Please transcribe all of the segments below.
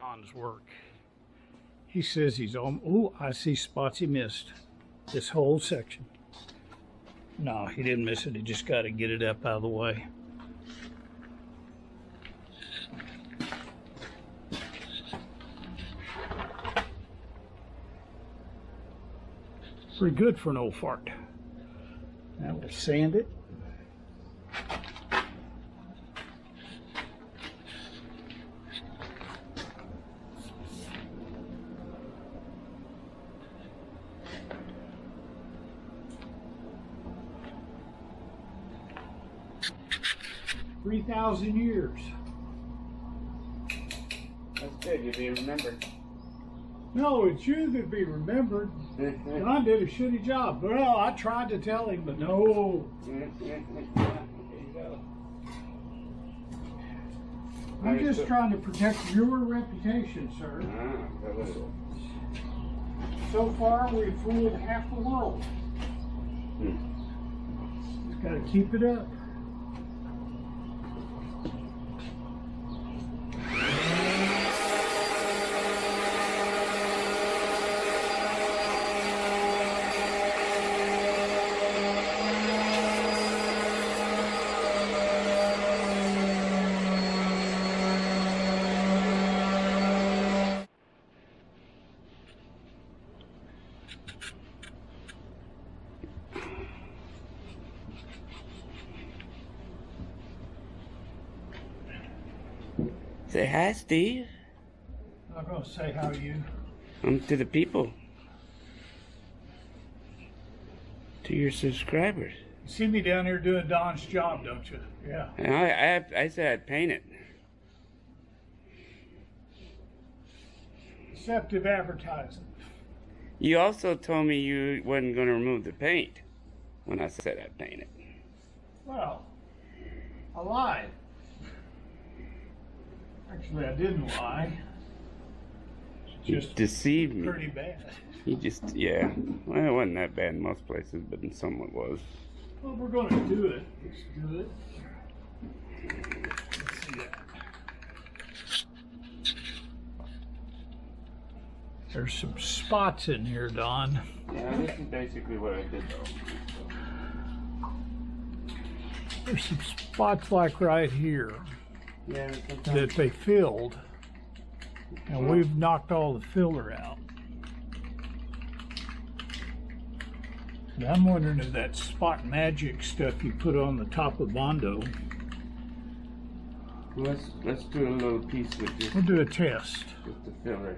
Don's work. He says he's on. Oh, I see spots he missed. This whole section. No, he didn't miss it. He just got to get it up out of the way. Pretty good for an old fart. Now we'll sand it. $3,000 years. That's good, you'll be remembered. No, it's you that be remembered. Don did a shitty job. Well, I tried to tell him, but no. There you go. I'm just trying to protect your reputation, sir. So far, we've fooled half the world. Just got to keep it up. Say hi, Steve. I'm going to say how you. To the people. To your subscribers. You see me down here doing Don's job, don't you? Yeah. And I said I'd paint it. Deceptive advertising. You also told me you wasn't going to remove the paint when I said I'd paint it. Well, I lied. Actually, I didn't lie. You Just deceived me. pretty bad. You just, yeah. Well, it wasn't that bad in most places, but in some it was. Well, we're going to do it. Let's do it. Let's see that. There's some spots in here, Don. Yeah, this is basically what I did, though. There's some spots like right here Yeah, that they filled, and we've knocked all the filler out. And I'm wondering if that spot magic stuff you put on the top of Bondo. Let's do a little piece with this. We'll do a test. With the filler.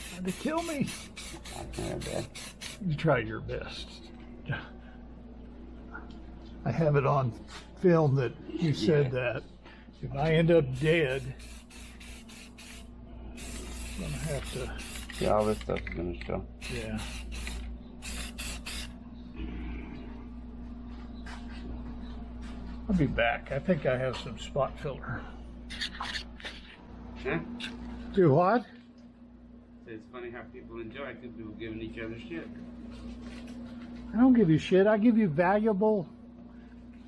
Trying to kill me. Not bad. You try your best. I have it on film that you said that if I end up dead, I'm gonna have to. Yeah, all this stuff is gonna show. Yeah. I'll be back. I think I have some spot filler. Huh? Do what? It's funny how people enjoy people giving each other shit. I don't give you shit. I give you valuable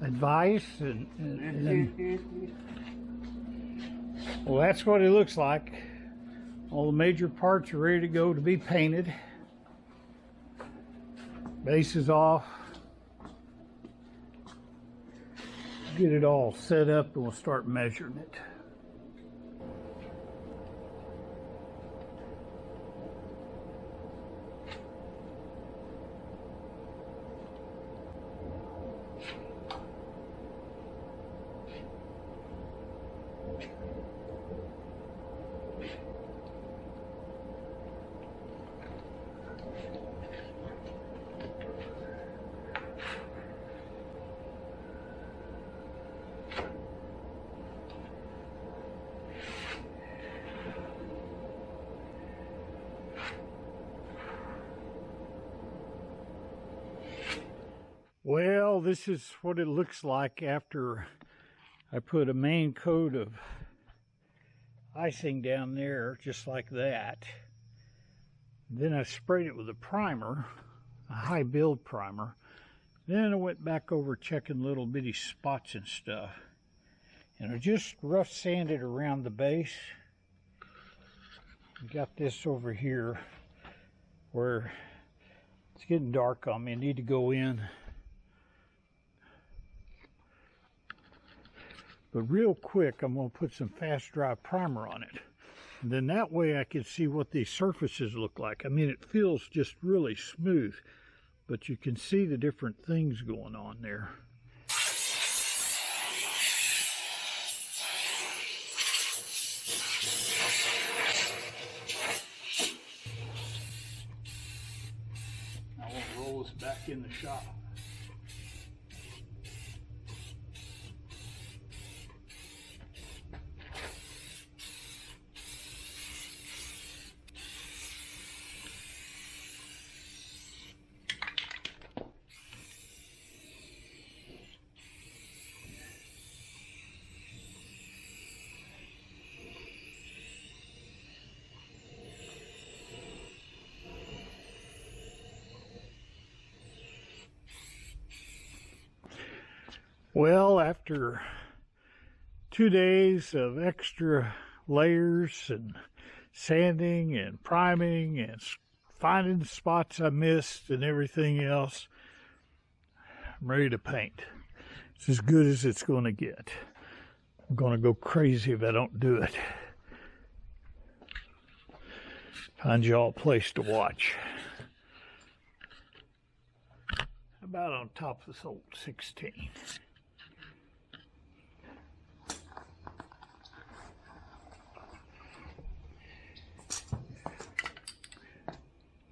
advice and well, that's what it looks like. All the major parts are ready to go to be painted. Base is off. Get it all set up and we'll start measuring it. Well, this is what it looks like after I put a main coat of icing down there, just like that. Then I sprayed it with a primer, a high build primer. Then I went back over checking little bitty spots and stuff. And I just rough sanded around the base. Got this over here where it's getting dark on me. I need to go in. But real quick, I'm going to put some fast dry primer on it. And then that way I can see what these surfaces look like. I mean, it feels just really smooth, but you can see the different things going on there. I want to roll this back in the shop. Well, after 2 days of extra layers and sanding and priming and finding the spots I missed and everything else, I'm ready to paint. It's as good as it's going to get. I'm going to go crazy if I don't do it. Find y'all a place to watch. How about on top of this old 16?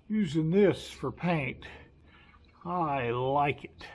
Using this for paint, I like it.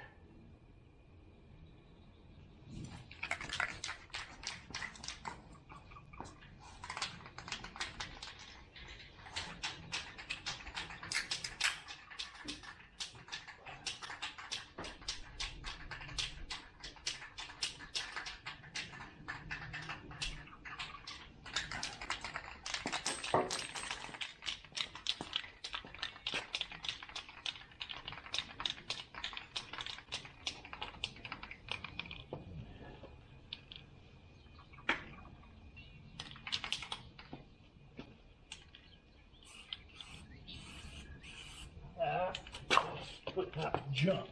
Put that junk.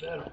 Better.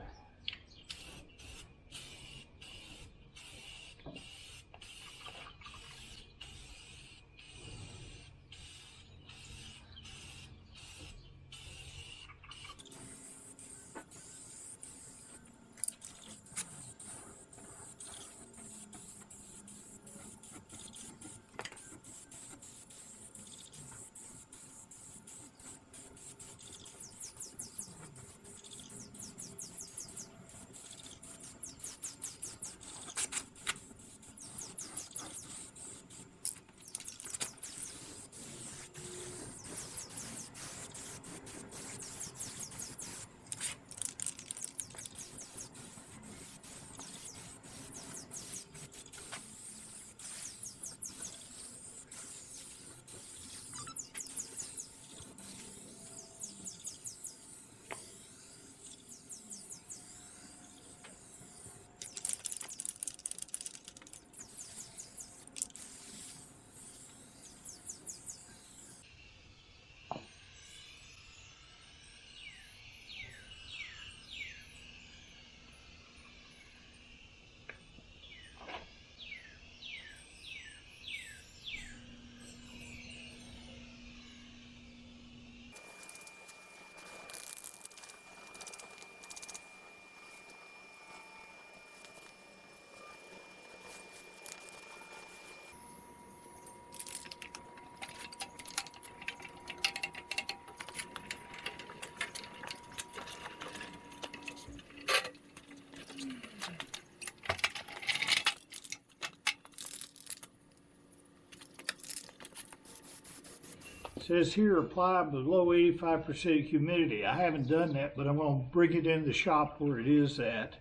says here, apply below 85% humidity. I haven't done that, but I'm going to bring it in the shop where it is at.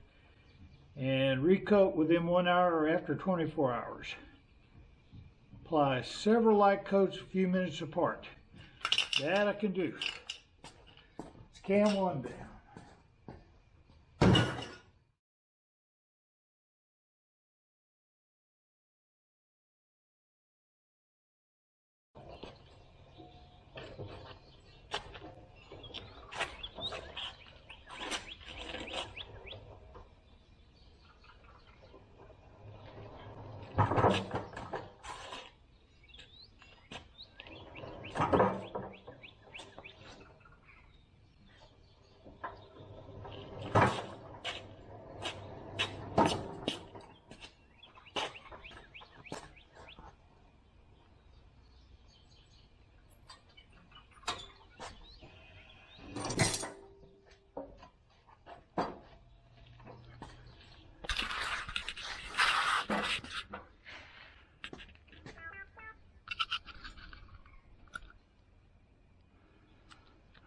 And recoat within 1 hour or after 24 hours. Apply several light coats a few minutes apart. That I can do. It's cam 1 down.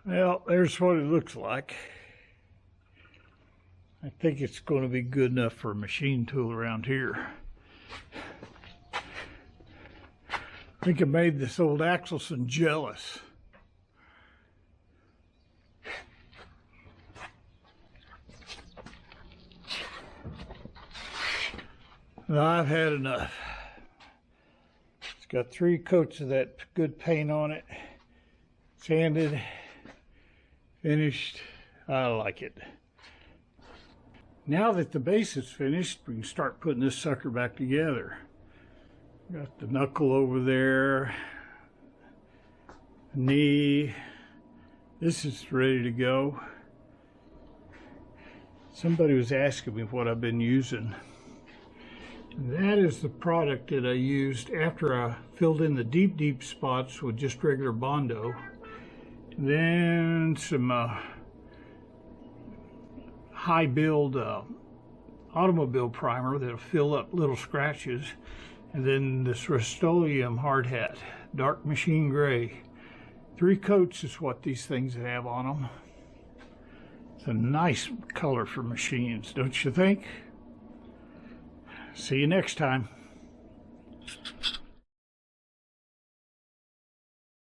Well, there's what it looks like. I think it's going to be good enough for a machine tool around here. I think I made this old Axelson jealous. I've had enough. It's got 3 coats of that good paint on it. Sanded. Finished. I like it. Now that the base is finished, we can start putting this sucker back together. Got the knuckle over there, knee. This is ready to go. Somebody was asking me what I've been using. That is the product that I used after I filled in the deep spots with just regular Bondo. Then some high build automobile primer that'll fill up little scratches, and then this Rust-Oleum hard hat, dark machine gray. 3 coats is what these things have on them. It's a nice color for machines, don't you think? See you next time.